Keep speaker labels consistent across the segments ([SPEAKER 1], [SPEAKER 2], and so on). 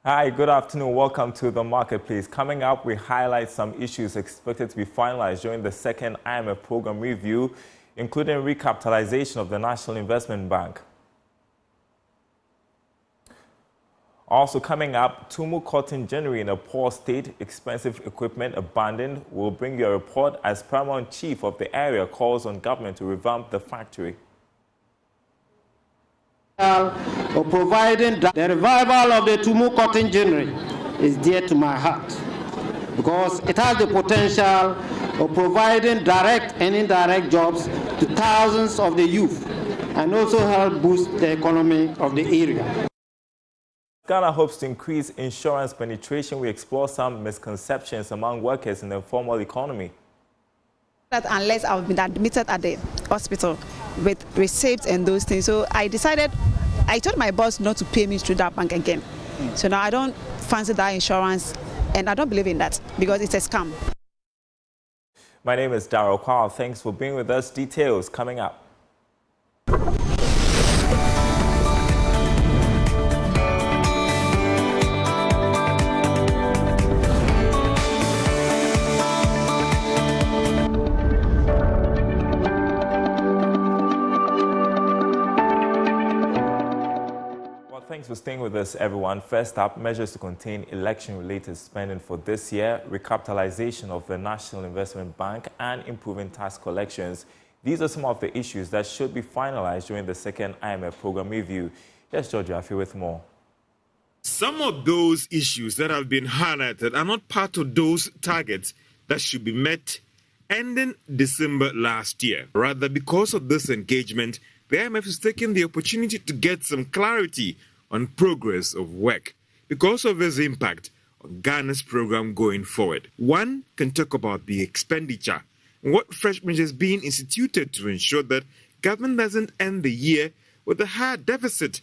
[SPEAKER 1] Hi, good afternoon. Welcome to the Marketplace. Coming up, we highlight some issues expected to be finalized during the second IMF program review, including recapitalization of the National Investment Bank. Also coming up, Tumu cotton January in a poor state, expensive equipment abandoned. We'll bring you a report as Paramount Chief of the area calls on government to revamp the factory.
[SPEAKER 2] For providing the revival of the Tumu cotton January is dear to my heart because it has the potential of providing direct and indirect jobs to thousands of the youth and also help boost the economy of the area.
[SPEAKER 1] Ghana hopes to increase insurance penetration. We explore some misconceptions among workers in the informal economy.
[SPEAKER 3] That unless I've been admitted at the hospital with receipts and those things, so I told my boss not to pay me through that bank again. So now I don't fancy that insurance, and I don't believe in that because it's a scam.
[SPEAKER 1] My name is Daryl. Kwawu. Thanks for being with us. Details coming up. Thanks for staying with us, everyone. First up, measures to contain election-related spending for this year, recapitalization of the National Investment Bank, and improving tax collections. These are some of the issues that should be finalized during the second IMF program review. Yes, Georgia, I feel with more.
[SPEAKER 4] Some of those issues that have been highlighted are not part of those targets that should be met ending December last year. Rather, because of this engagement, the IMF is taking the opportunity to get some clarity on progress of work because of its impact on Ghana's program going forward. One can talk about the expenditure and what fresh measures being instituted to ensure that government doesn't end the year with a high deficit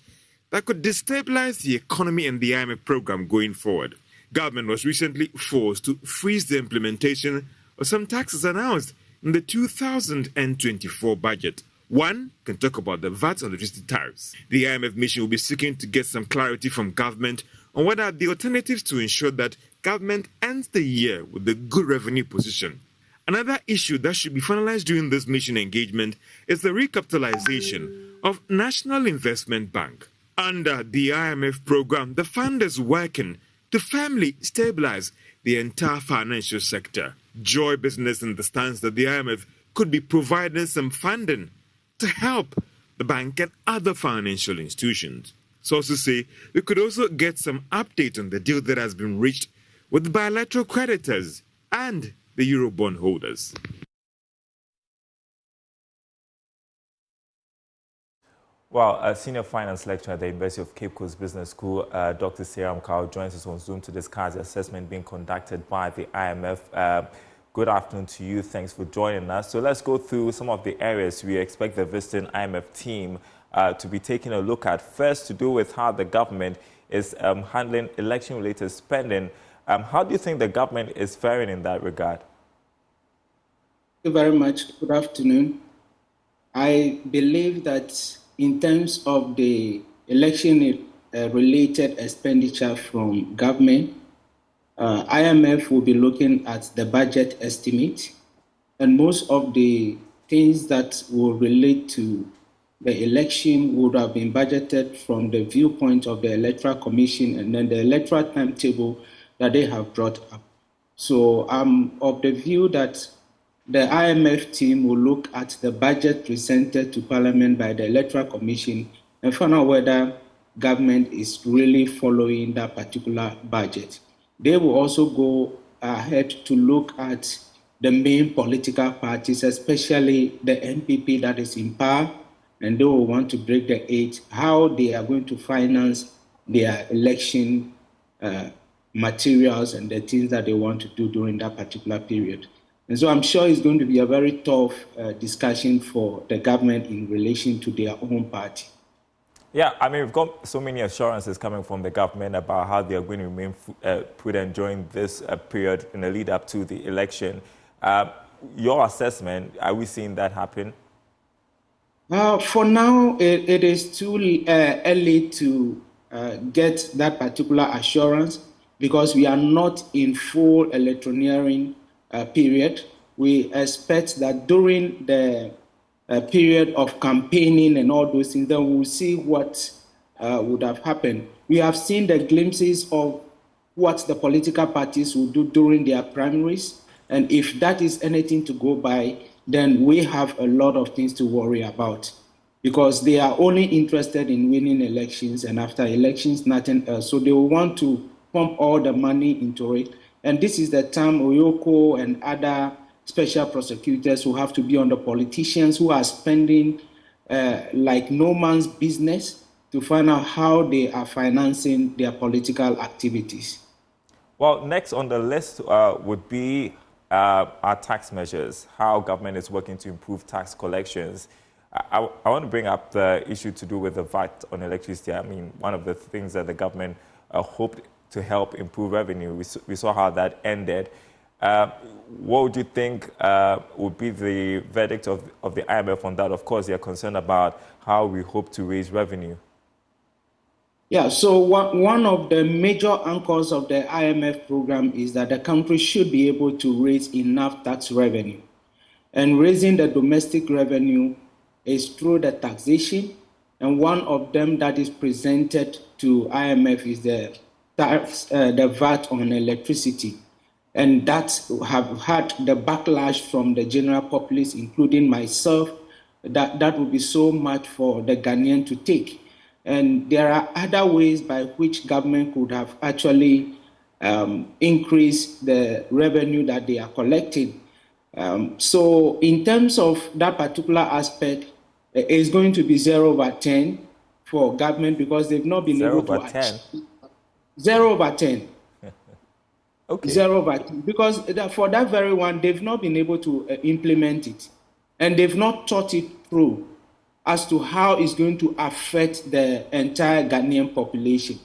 [SPEAKER 4] that could destabilize the economy and the IMF program going forward. Government was recently forced to freeze the implementation of some taxes announced in the 2024 budget. One can talk about the VAT on electricity tariffs. The IMF mission will be seeking to get some clarity from government on what are the alternatives to ensure that government ends the year with a good revenue position. Another issue that should be finalized during this mission engagement is the recapitalization of National Investment Bank. Under the IMF program, the fund is working to firmly stabilize the entire financial sector. Joy Business understands that the IMF could be providing some funding to help the bank and other financial institutions. Sources say we could also get some update on the deal that has been reached with bilateral creditors and the Eurobond holders.
[SPEAKER 1] Well, a senior finance lecturer at the University of Cape Coast Business School, Dr. Kwawu, joins us on Zoom to discuss the assessment being conducted by the IMF. Good afternoon to you. Thanks for joining us. So let's go through some of the areas we expect the visiting IMF team to be taking a look at. First, to do with how the government is handling election-related spending. How do you think the government is faring in that regard?
[SPEAKER 5] Thank you very much. Good afternoon. I believe that in terms of the election-related expenditure from government, IMF will be looking at the budget estimate, and most of the things that will relate to the election would have been budgeted from the viewpoint of the Electoral Commission and then the electoral timetable that they have brought up. So I'm of the view that the IMF team will look at the budget presented to Parliament by the Electoral Commission and find out whether government is really following that particular budget. They will also go ahead to look at the main political parties, especially the NPP that is in power, and they will want to break the eight, how they are going to finance their election materials and the things that they want to do during that particular period. And so I'm sure it's going to be a very tough discussion for the government in relation to their own party.
[SPEAKER 1] Yeah, I mean, we've got so many assurances coming from the government about how they are going to remain prudent during this period in the lead up to the election. Your assessment, are we seeing that happen?
[SPEAKER 5] For now, it is too early to get that particular assurance because we are not in full electioneering period. We expect that during the period of campaigning and all those things, then we'll see what would have happened. We have seen the glimpses of what the political parties will do during their primaries. And if that is anything to go by, then we have a lot of things to worry about because they are only interested in winning elections, and after elections, nothing else. So they will want to pump all the money into it. And this is the time Oyoko and other special prosecutors who have to be on the politicians who are spending like no man's business to find out how they are financing their political activities.
[SPEAKER 1] Well, next on the list would be our tax measures, how government is working to improve tax collections. I want to bring up the issue to do with the VAT on electricity. I mean, one of the things that the government hoped to help improve revenue, we saw how that ended. What would you think would be the verdict of the IMF on that? Of course, they are concerned about how we hope to raise revenue.
[SPEAKER 5] Yeah, so one of the major anchors of the IMF program is that the country should be able to raise enough tax revenue. And raising the domestic revenue is through the taxation. And one of them that is presented to IMF is the VAT on electricity. And that have had the backlash from the general populace, including myself, that would be so much for the Ghanaian to take. And there are other ways by which government could have actually increased the revenue that they are collecting. So in terms of that particular aspect, it's going to be 0/10 for government because they've not been able to
[SPEAKER 1] 0/10?
[SPEAKER 5] 0/10.
[SPEAKER 1] Okay.
[SPEAKER 5] 0/10. Because for that very one, they've not been able to implement it. And they've not thought it through as to how it's going to affect the entire Ghanaian population.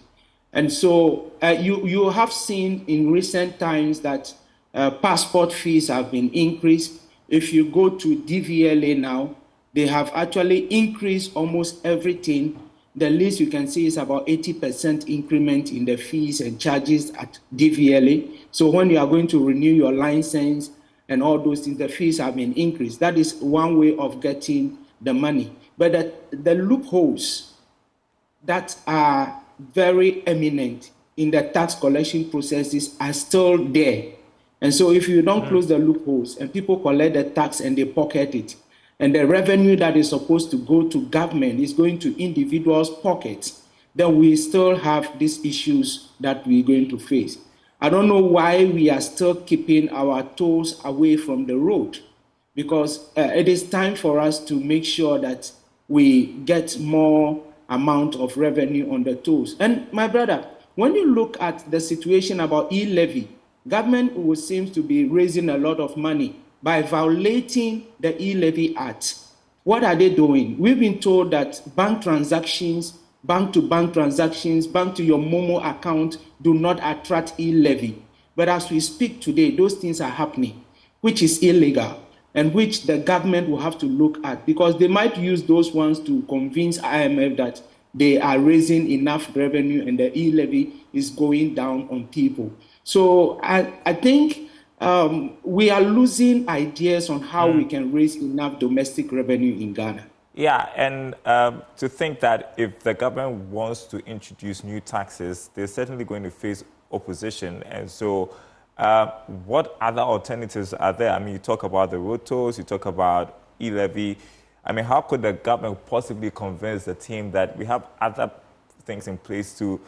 [SPEAKER 5] And so you have seen in recent times that passport fees have been increased. If you go to DVLA now, they have actually increased almost everything. The least you can see is about 80% increment in the fees and charges at DVLA. So when you are going to renew your license and all those things, the fees have been increased. That is one way of getting the money. But the loopholes that are very eminent in the tax collection processes are still there. And so if you don't close the loopholes and people collect the tax and they pocket it, and the revenue that is supposed to go to government is going to individuals' pockets, then we still have these issues that we're going to face. I don't know why we are still keeping our toes away from the road, because it is time for us to make sure that we get more amount of revenue on the tools. And my brother, when you look at the situation about e-levy, government will seem to be raising a lot of money by violating the e-levy act. What are they doing? We've been told that bank transactions, bank-to-bank transactions, bank to your Momo account do not attract e-levy. But as we speak today, those things are happening, which is illegal, and which the government will have to look at, because they might use those ones to convince IMF that they are raising enough revenue and the e-levy is going down on people. So I think we are losing ideas on how we can raise enough domestic revenue in Ghana.
[SPEAKER 1] Yeah, and to think that if the government wants to introduce new taxes, they're certainly going to face opposition. And so what other alternatives are there? I mean, you talk about the road tolls, you talk about e-levy. I mean, how could the government possibly convince the team that we have other things in place to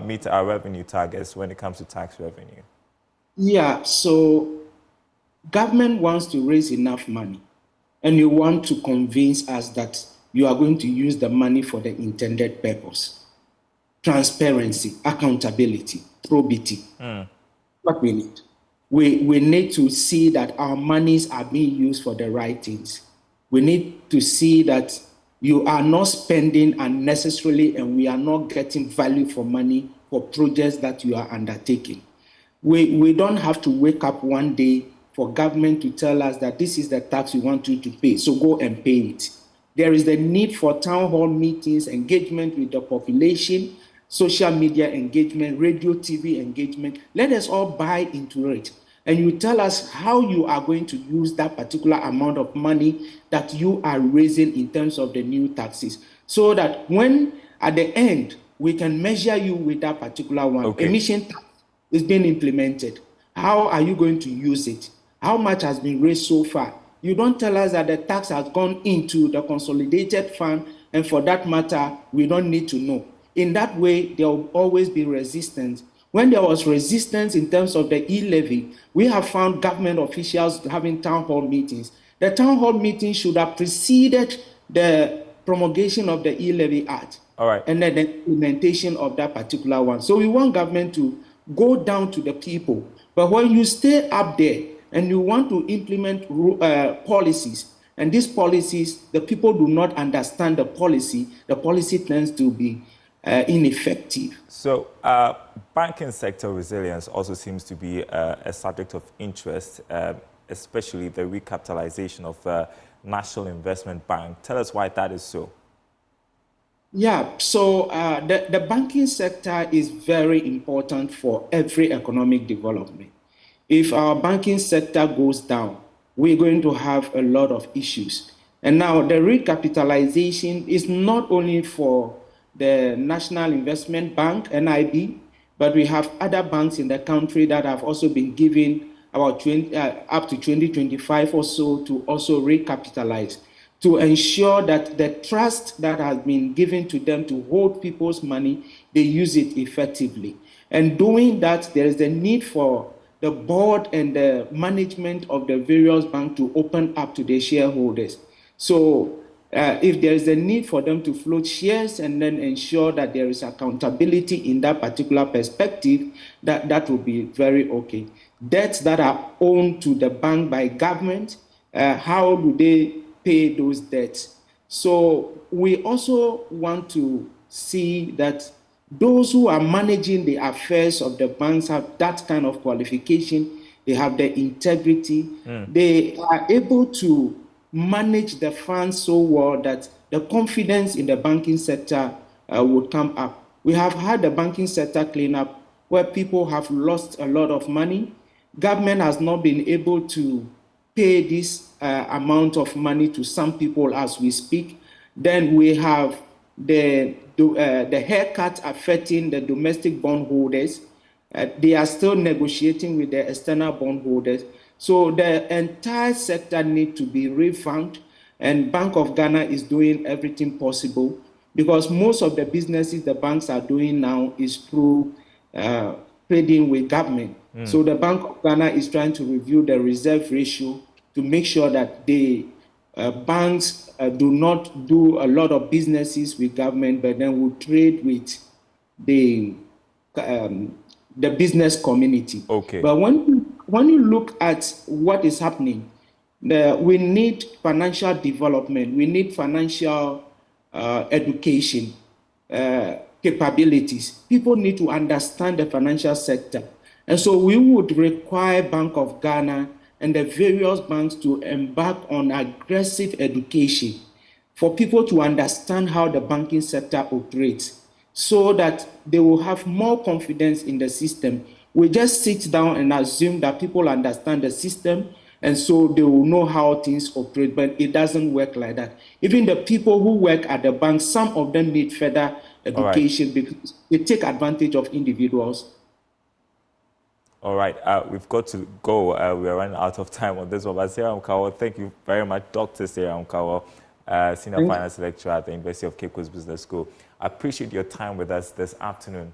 [SPEAKER 1] meet our revenue targets when it comes to tax revenue?
[SPEAKER 5] Yeah, so government wants to raise enough money, and you want to convince us that you are going to use the money for the intended purpose. Transparency, accountability, probity. What we need. We need to see that our monies are being used for the right things. We need to see that you are not spending unnecessarily and we are not getting value for money for projects that you are undertaking. We don't have to wake up one day for government to tell us that this is the tax we want you to pay, so go and pay it. There is the need for town hall meetings, engagement with the population, social media engagement, radio, TV engagement. Let us all buy into it. And you tell us how you are going to use that particular amount of money that you are raising in terms of the new taxes, so that when at the end we can measure you with that particular one.
[SPEAKER 1] Okay.
[SPEAKER 5] Emission tax is being implemented. How are you going to use it? How much has been raised so far? You don't tell us that the tax has gone into the consolidated fund, and for that matter, we don't need to know. In that way, there will always be resistance. When there was resistance in terms of the e-levy, we have found government officials having town hall meetings. The town hall meeting should have preceded the promulgation of the e-levy act.
[SPEAKER 1] All right.
[SPEAKER 5] And then the implementation of that particular one. So we want government to go down to the people. But when you stay up there and you want to implement policies, and these policies, the people do not understand the policy tends to be ineffective.
[SPEAKER 1] So banking sector resilience also seems to be a subject of interest, especially the recapitalization of National Investment Bank. Tell us why that is so.
[SPEAKER 5] Yeah, so the banking sector is very important for every economic development. If our banking sector goes down, we're going to have a lot of issues. And now the recapitalization is not only for the National Investment Bank, NIB, but we have other banks in the country that have also been given about up to 2025 or so to also recapitalize, to ensure that the trust that has been given to them to hold people's money, they use it effectively. And doing that, there is a need for the board and the management of the various banks to open up to their shareholders. So if there is a need for them to float shares and then ensure that there is accountability in that particular perspective, that will be very okay. Debts that are owned to the bank by government, how do they pay those debts? So we also want to see that those who are managing the affairs of the banks have that kind of qualification, they have the integrity, they are able to manage the funds so well that the confidence in the banking sector would come up. We have had the banking sector cleanup where people have lost a lot of money. Government has not been able to pay this amount of money to some people as we speak. Then we have the haircut affecting the domestic bondholders. They are still negotiating with the external bondholders. So the entire sector needs to be revamped, and Bank of Ghana is doing everything possible, because most of the businesses the banks are doing now is through trading with government. So the Bank of Ghana is trying to review the reserve ratio to make sure that the banks do not do a lot of businesses with government, but then will trade with the business community.
[SPEAKER 1] Okay.
[SPEAKER 5] But when you look at what is happening, we need financial development, we need financial education capabilities. People need to understand the financial sector. And so we would require Bank of Ghana and the various banks to embark on aggressive education for people to understand how the banking sector operates, so that they will have more confidence in the system. We just sit down and assume that people understand the system, and so they will know how things operate, but it doesn't work like that. Even the people who work at the bank, some of them need further education because they take advantage of individuals.
[SPEAKER 1] All right, we've got to go. We are running out of time on this one. But Seram Kwawu, thank you very much, Dr. Seram Kwawu, Senior Finance Lecturer at the University of Cape Coast Business School. I appreciate your time with us this afternoon.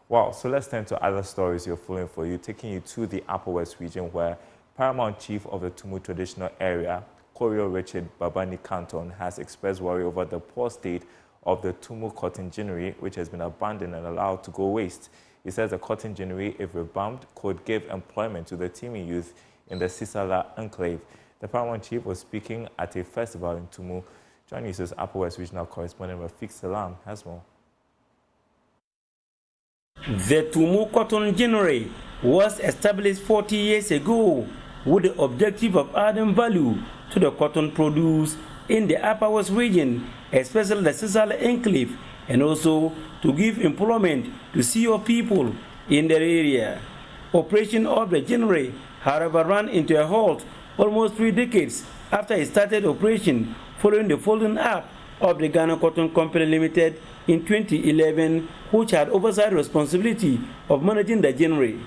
[SPEAKER 1] Wow, so let's turn to other stories you're following for you, taking you to the Upper West region, where Paramount Chief of the Tumu Traditional Area, Kwawu Richard Babani Canton, has expressed worry over the poor state of the Tumu cotton ginnery, which has been abandoned and allowed to go waste. He says the cotton ginnery, if revamped, could give employment to the teeming youth in the Sisala enclave. The Paramount Chief was speaking at a festival in Tumu. Joining us is Upper West Regional Correspondent Rafiq Salam has more.
[SPEAKER 6] The Tumu cotton ginnery was established 40 years ago with the objective of adding value to the cotton produce in the Upper West region, especially the Sisala enclave, and also to give employment to sea people in their area. Operation of the January, however, ran into a halt almost 3 decades after it started operation following the folding up of the Ghana Cotton Company Limited in 2011, which had oversight responsibility of managing the January.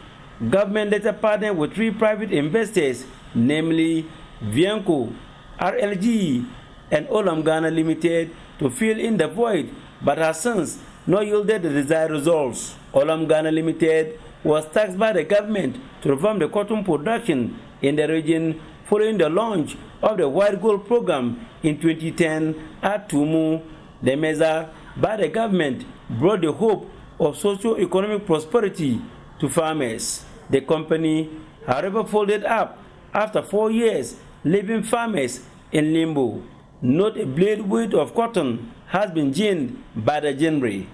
[SPEAKER 6] Government later partnered with 3 private investors, namely Vianco, RLG, and Olam Ghana Limited, to fill in the void, but has since not yielded the desired results. Olam Ghana Limited was taxed by the government to reform the cotton production in the region following the launch of the White Gold program in 2010 at Tumu. The measure by the government brought the hope of socio-economic prosperity to farmers. The company, however, folded up after 4 years, leaving farmers in limbo. Not a blade weight of cotton has been gained by the January.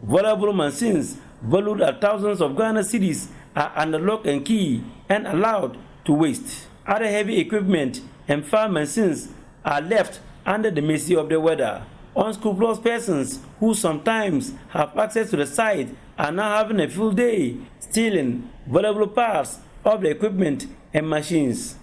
[SPEAKER 6] Valuable machines valued at thousands of Ghana cedis are under lock and key and allowed to waste. Other heavy equipment and farm machines are left under the mercy of the weather. Unscrupulous persons who sometimes have access to the site are now having a full day stealing valuable parts of the equipment and machines.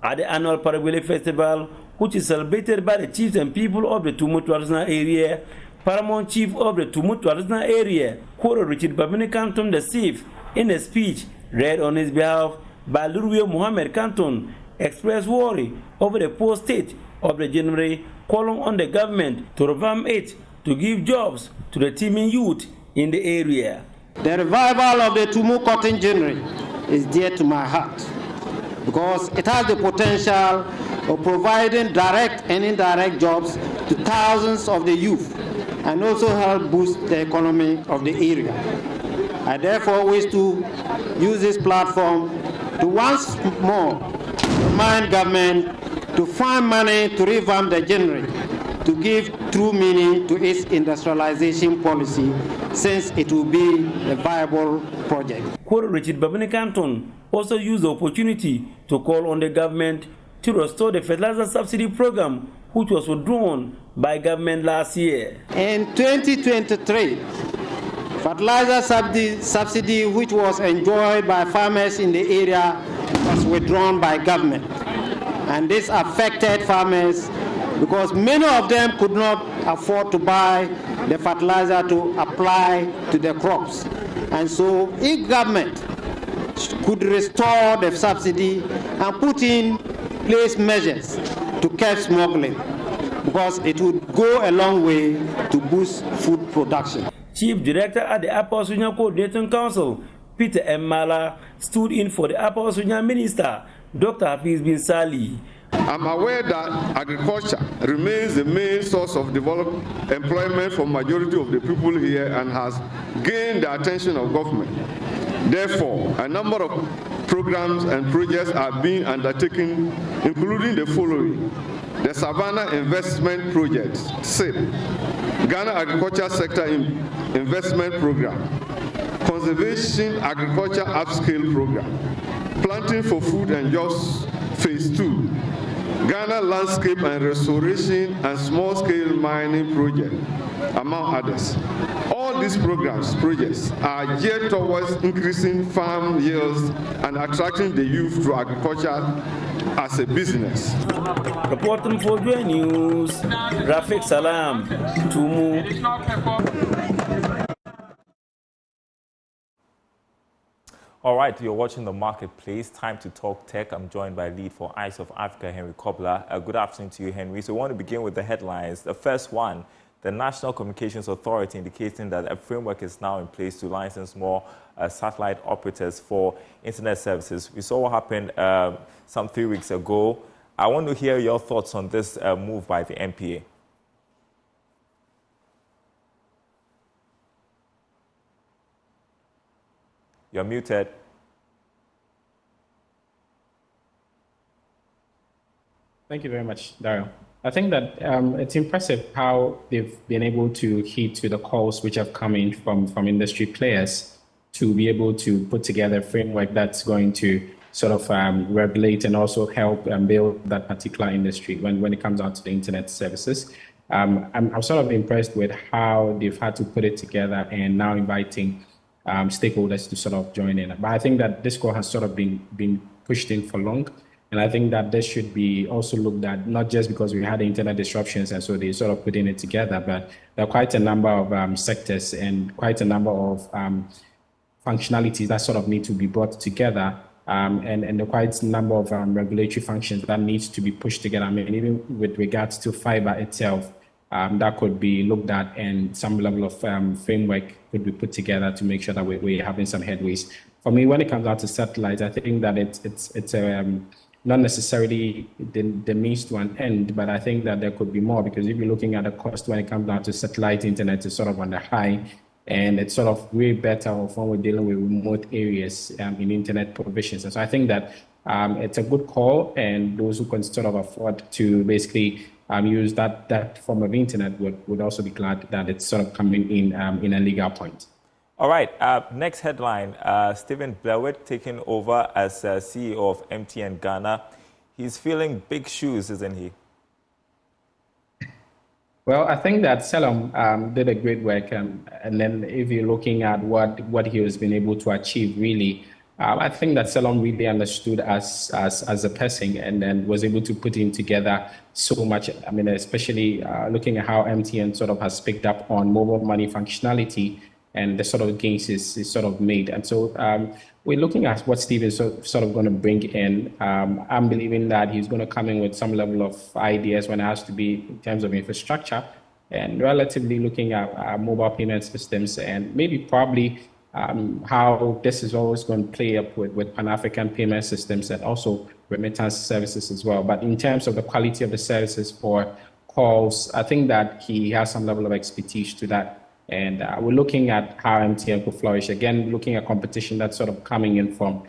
[SPEAKER 6] At the annual Paragwele Festival, which is celebrated by the chiefs and people of the Tumu traditional area, Paramount Chief of the Tumu traditional area, Kwawu Richard Babini Canton the Chief, in a speech read on his behalf by Luruwe Muhammad Canton, expressed worry over the poor state of the January, calling on the government to revamp it to give jobs to the teeming youth in the area.
[SPEAKER 2] The revival of the Tumu Cotton January is dear to my heart because it has the potential of providing direct and indirect jobs to thousands of the youth and also help boost the economy of the area. I therefore wish to use this platform to once more remind government to find money to revamp the January, to give true meaning to its industrialization policy, since it will be a viable project.
[SPEAKER 6] Kwawu Richard Babini Canton also used the opportunity to call on the government to restore the fertilizer subsidy program, which was withdrawn by government last year.
[SPEAKER 2] In 2023, fertilizer subsidy, which was enjoyed by farmers in the area, was withdrawn by government. And this affected farmers because many of them could not afford to buy the fertilizer to apply to their crops. And so if government could restore the subsidy and put in place measures to curb smuggling, because it would go a long way to boost food production.
[SPEAKER 6] Chief Director at the Upper Sunya Coordinating Council, Peter M. Mala, stood in for the Upper Sunya Minister, Dr. Hafiz bin Sali.
[SPEAKER 7] I'm aware that agriculture remains the main source of employment for majority of the people here and has gained the attention of government. Therefore, a number of programs and projects are being undertaken, including the following: the Savannah Investment Project, SIP, Ghana Agriculture Sector Investment Program, Conservation Agriculture Upscale Program, Planting for Food and Jobs Phase 2, Ghana Landscape and Restoration and Small-Scale Mining Project, among others. All these projects are geared towards increasing farm yields and attracting the youth to agriculture as a business.
[SPEAKER 6] Reporting for Joy News, Rafik Salam, Tumu.
[SPEAKER 1] All right, you're watching The Marketplace. Time to talk tech. I'm joined by lead for Eyes of Africa, Henry Kobler. Good afternoon to you, Henry. So we want to begin with the headlines. The first one, the National Communications Authority indicating that a framework is now in place to license more satellite operators for internet services. We saw what happened some 3 weeks ago. I want to hear your thoughts on this move by the NPA. You're muted.
[SPEAKER 8] Thank you very much, Daryl. I think that it's impressive how they've been able to heed to the calls which have come in from industry players to be able to put together a framework that's going to sort of regulate and also help build that particular industry when it comes out to the internet services. I'm sort of impressed with how they've had to put it together and now inviting stakeholders to sort of join in. But I think that this call has sort of been pushed in for long. And I think that this should be also looked at, not just because we had the internet disruptions and so they sort of putting it together, but there are quite a number of sectors and quite a number of functionalities that sort of need to be brought together. And there are quite a number of regulatory functions that needs to be pushed together. I mean, even with regards to fiber itself, that could be looked at and some level of framework could be put together to make sure that we're having some headways. For me, when it comes down to satellites, I think that it's not necessarily the means to an end, but I think that there could be more, because if you're looking at the cost when it comes down to satellite internet, is sort of on the high, and it's sort of way better off when we're dealing with remote areas in internet provisions. And so I think that it's a good call, and those who can sort of afford to basically use that form of internet would also be glad that it's sort of coming in a legal point.
[SPEAKER 1] All right, next headline, Stephen Blewett taking over as CEO of MTN Ghana. He's filling big shoes, isn't he?
[SPEAKER 8] Well, I think that Selim did a great work, and then if you're looking at what he has been able to achieve, really, I think that Selim really understood as a person, and then was able to put him together so much. I mean, especially looking at how MTN sort of has picked up on mobile money functionality and the sort of gains is sort of made. And so we're looking at what Steve is sort of going to bring in. I'm believing that he's going to come in with some level of ideas when it has to be in terms of infrastructure, and relatively looking at mobile payment systems, and maybe probably how this is always going to play up with Pan-African payment systems and also remittance services as well. But in terms of the quality of the services for calls, I think that he has some level of expertise to that. And we're looking at how MTN could flourish. Again, looking at competition that's sort of coming in from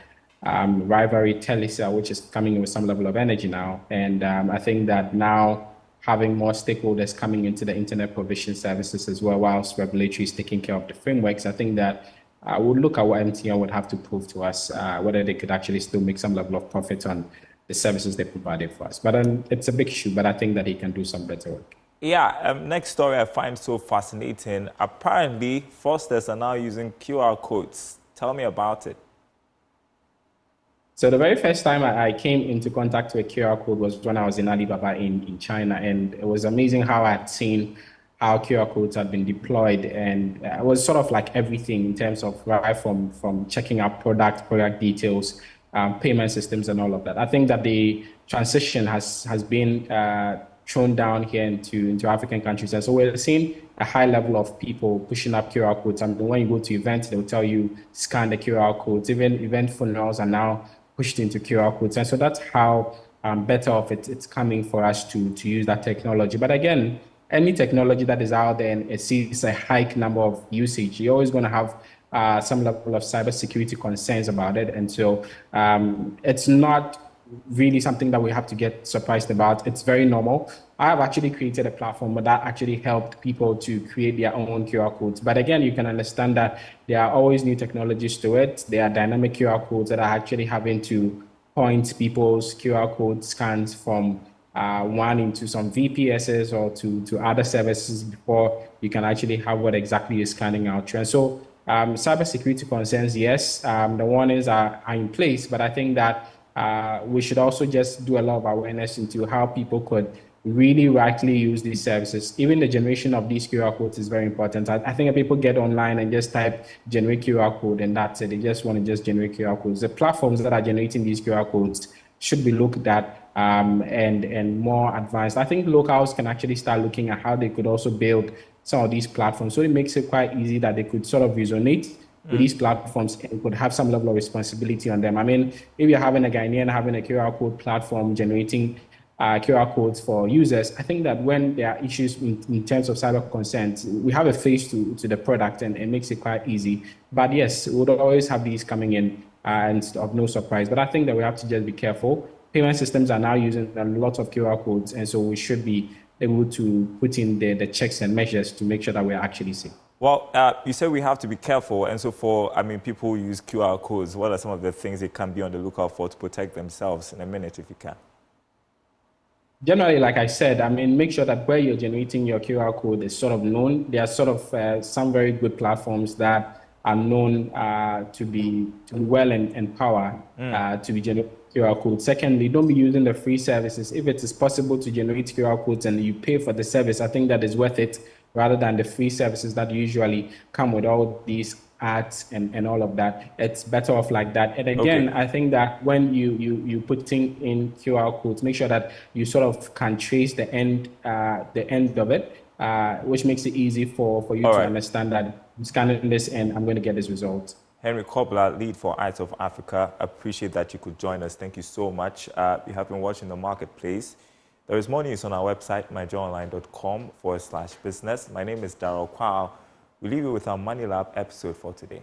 [SPEAKER 8] rivalry Telisa, which is coming in with some level of energy now. And I think that now having more stakeholders coming into the internet provision services as well, whilst regulatory is taking care of the frameworks, I think that we'll look at what MTN would have to prove to us, whether they could actually still make some level of profit on the services they provided for us. But it's a big issue, but I think that he can do some better work.
[SPEAKER 1] Yeah, next story I find so fascinating. Apparently, fraudsters are now using QR codes. Tell me about it.
[SPEAKER 8] So the very first time I came into contact with a QR code was when I was in Alibaba in China. And it was amazing how I had seen how QR codes had been deployed. And it was sort of like everything in terms of right from checking out product details, payment systems and all of that. I think that the transition has been thrown down here into African countries. And so we're seeing a high level of people pushing up QR codes. I mean, when you go to events, they'll tell you scan the QR codes. Even event funnels are now pushed into QR codes. And so that's how better off it's coming for us to use that technology. But again, any technology that is out there and it sees a high number of usage, you're always going to have some level of cybersecurity concerns about it. And so it's not really something that we have to get surprised about. It's very normal. I have actually created a platform that actually helped people to create their own QR codes. But again, you can understand that there are always new technologies to it. There are dynamic QR codes that are actually having to point people's QR code scans from one into some VPSs or to other services before you can actually have what exactly you're scanning out. And so cybersecurity concerns, yes, the warnings are in place, but I think that we should also just do a lot of awareness into how people could really rightly use these services. Even the generation of these QR codes is very important. I think if people get online and just type generate QR code and that's it. They just want to just generate QR codes. The platforms that are generating these QR codes should be looked at and more advanced. I think locals can actually start looking at how they could also build some of these platforms. So it makes it quite easy that they could sort of resonate with these platforms and could have some level of responsibility on them. I mean, if you're having a Ghanaian having a QR code platform generating QR codes for users, I think that when there are issues in terms of cyber concerns, we have a face to the product and it makes it quite easy. But yes, we would always have these coming in and of no surprise. But I think that we have to just be careful. Payment systems are now using a lot of QR codes, and so we should be able to put in the checks and measures to make sure that we're actually safe.
[SPEAKER 1] Well, you said we have to be careful, and so people who use QR codes, what are some of the things they can be on the lookout for to protect themselves? In a minute, if you can.
[SPEAKER 8] Generally, like I said, I mean, make sure that where you're generating your QR code is sort of known. There are sort of some very good platforms that are known to be well and empowered to be generating QR codes. Secondly, don't be using the free services. If it is possible to generate QR codes and you pay for the service, I think that is worth it rather than the free services that usually come with all these ads and all of that. It's better off like that. And again, I think that when you put in QR codes, make sure that you sort of can trace the end of it, which makes it easy for you to understand that I'm scanning this and I'm going to get this result.
[SPEAKER 1] Henry Kobler, lead for Eyes of Africa. Appreciate that you could join us. Thank you so much. You have been watching The Marketplace. There is more news on our website, myjoyonline.com/business. My name is Daryl Kwawu. We leave you with our Money Lab episode for today.